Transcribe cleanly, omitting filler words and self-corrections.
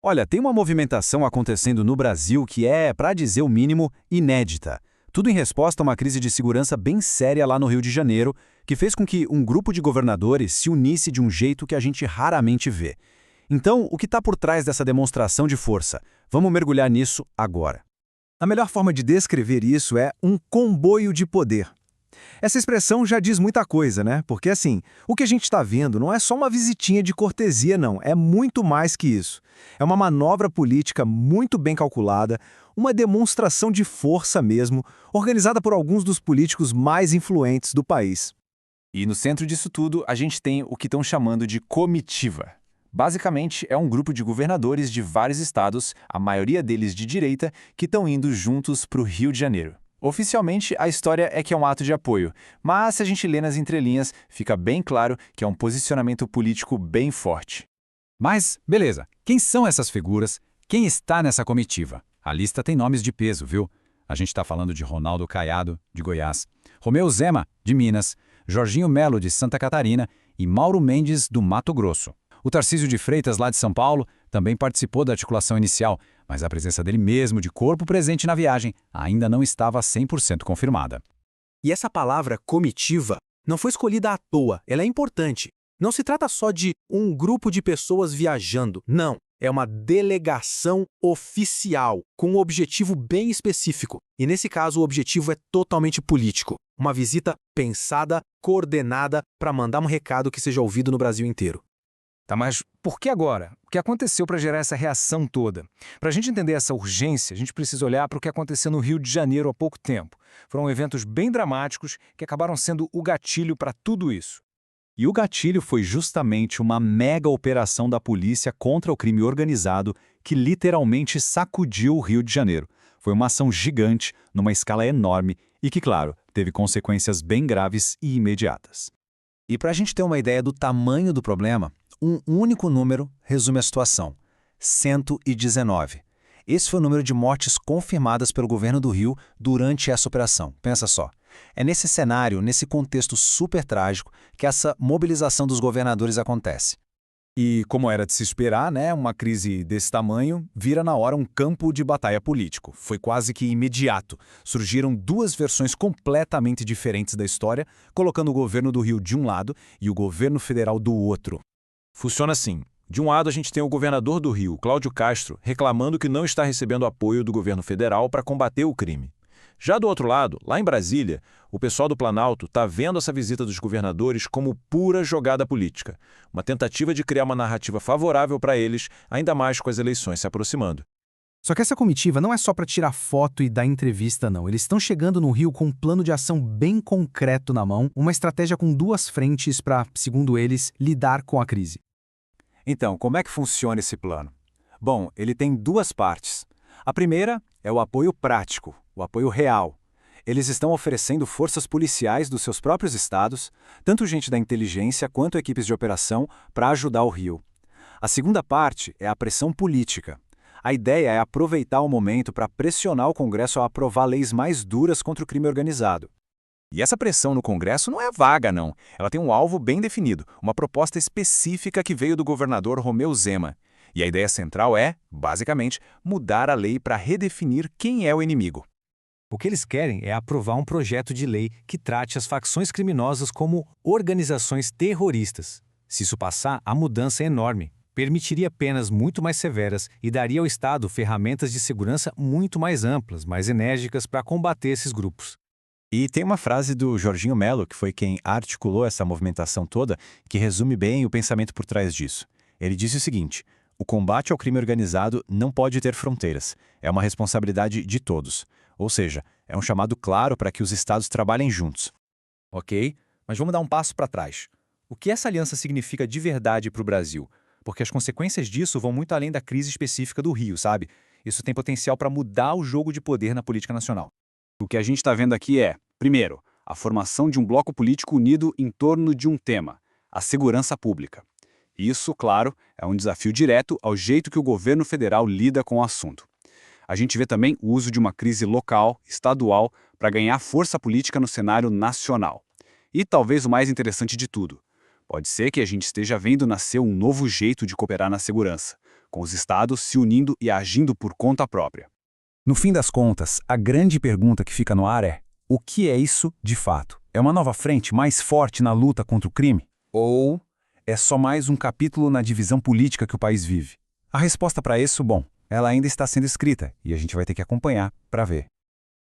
Olha, tem uma movimentação acontecendo no Brasil que é, para dizer o mínimo, inédita. Tudo em resposta a uma crise de segurança bem séria lá no Rio de Janeiro, que fez com que um grupo de governadores se unisse de um jeito que a gente raramente vê. Então, o que está por trás dessa demonstração de força? Vamos mergulhar nisso agora. A melhor forma de descrever isso é um comboio de poder. Essa expressão já diz muita coisa, né? Porque assim, o que a gente está vendo não é só uma visitinha de cortesia, não. É muito mais que isso. É uma manobra política muito bem calculada, uma demonstração de força mesmo, organizada por alguns dos políticos mais influentes do país. E no centro disso tudo, a gente tem o que estão chamando de comitiva. Basicamente, é um grupo de governadores de vários estados, a maioria deles de direita, que estão indo juntos para o Rio de Janeiro. Oficialmente, a história é que é um ato de apoio, mas se a gente lê nas entrelinhas, fica bem claro que é um posicionamento político bem forte. Mas, beleza, quem são essas figuras? Quem está nessa comitiva? A lista tem nomes de peso, viu? A gente está falando de Ronaldo Caiado, de Goiás, Romeu Zema, de Minas, Jorginho Melo, de Santa Catarina e Mauro Mendes, do Mato Grosso. O Tarcísio de Freitas, lá de São Paulo, também participou da articulação inicial, mas a presença dele mesmo, de corpo presente na viagem, ainda não estava 100% confirmada. E essa palavra comitiva não foi escolhida à toa, ela é importante. Não se trata só de um grupo de pessoas viajando, não. É uma delegação oficial, com um objetivo bem específico. E nesse caso, o objetivo é totalmente político. Uma visita pensada, coordenada, para mandar um recado que seja ouvido no Brasil inteiro. Tá, mas por que agora? O que aconteceu para gerar essa reação toda? Para a gente entender essa urgência, a gente precisa olhar para o que aconteceu no Rio de Janeiro há pouco tempo. Foram eventos bem dramáticos que acabaram sendo o gatilho para tudo isso. E o gatilho foi justamente uma mega operação da polícia contra o crime organizado que literalmente sacudiu o Rio de Janeiro. Foi uma ação gigante, numa escala enorme e que, claro, teve consequências bem graves e imediatas. E para a gente ter uma ideia do tamanho do problema, um único número resume a situação: 119. Esse foi o número de mortes confirmadas pelo governo do Rio durante essa operação. Pensa só. É nesse cenário, nesse contexto super trágico, que essa mobilização dos governadores acontece. E, como era de se esperar, né, uma crise desse tamanho vira na hora um campo de batalha político. Foi quase que imediato. Surgiram duas versões completamente diferentes da história, colocando o governo do Rio de um lado e o governo federal do outro. Funciona assim. De um lado, a gente tem o governador do Rio, Cláudio Castro, reclamando que não está recebendo apoio do governo federal para combater o crime. Já do outro lado, lá em Brasília, o pessoal do Planalto está vendo essa visita dos governadores como pura jogada política, uma tentativa de criar uma narrativa favorável para eles, ainda mais com as eleições se aproximando. Só que essa comitiva não é só para tirar foto e dar entrevista, não. Eles estão chegando no Rio com um plano de ação bem concreto na mão, uma estratégia com duas frentes para, segundo eles, lidar com a crise. Então, como é que funciona esse plano? Bom, ele tem duas partes. A primeira é o apoio prático, o apoio real. Eles estão oferecendo forças policiais dos seus próprios estados, tanto gente da inteligência quanto equipes de operação, para ajudar o Rio. A segunda parte é a pressão política. A ideia é aproveitar o momento para pressionar o Congresso a aprovar leis mais duras contra o crime organizado. E essa pressão no Congresso não é vaga, não. Ela tem um alvo bem definido, uma proposta específica que veio do governador Romeu Zema. E a ideia central é, basicamente, mudar a lei para redefinir quem é o inimigo. O que eles querem é aprovar um projeto de lei que trate as facções criminosas como organizações terroristas. Se isso passar, a mudança é enorme. Permitiria penas muito mais severas e daria ao Estado ferramentas de segurança muito mais amplas, mais enérgicas para combater esses grupos. E tem uma frase do Jorginho Melo, que foi quem articulou essa movimentação toda, que resume bem o pensamento por trás disso. Ele disse o seguinte: o combate ao crime organizado não pode ter fronteiras. É uma responsabilidade de todos. Ou seja, é um chamado claro para que os estados trabalhem juntos. Ok, mas vamos dar um passo para trás. O que essa aliança significa de verdade para o Brasil? Porque as consequências disso vão muito além da crise específica do Rio, sabe? Isso tem potencial para mudar o jogo de poder na política nacional. O que a gente está vendo aqui é, primeiro, a formação de um bloco político unido em torno de um tema: a segurança pública. Isso, claro, é um desafio direto ao jeito que o governo federal lida com o assunto. A gente vê também o uso de uma crise local, estadual, para ganhar força política no cenário nacional. E talvez o mais interessante de tudo: pode ser que a gente esteja vendo nascer um novo jeito de cooperar na segurança, com os estados se unindo e agindo por conta própria. No fim das contas, a grande pergunta que fica no ar é: o que é isso de fato? É uma nova frente mais forte na luta contra o crime? Ou é só mais um capítulo na divisão política que o país vive? A resposta para isso, bom, ela ainda está sendo escrita e a gente vai ter que acompanhar para ver.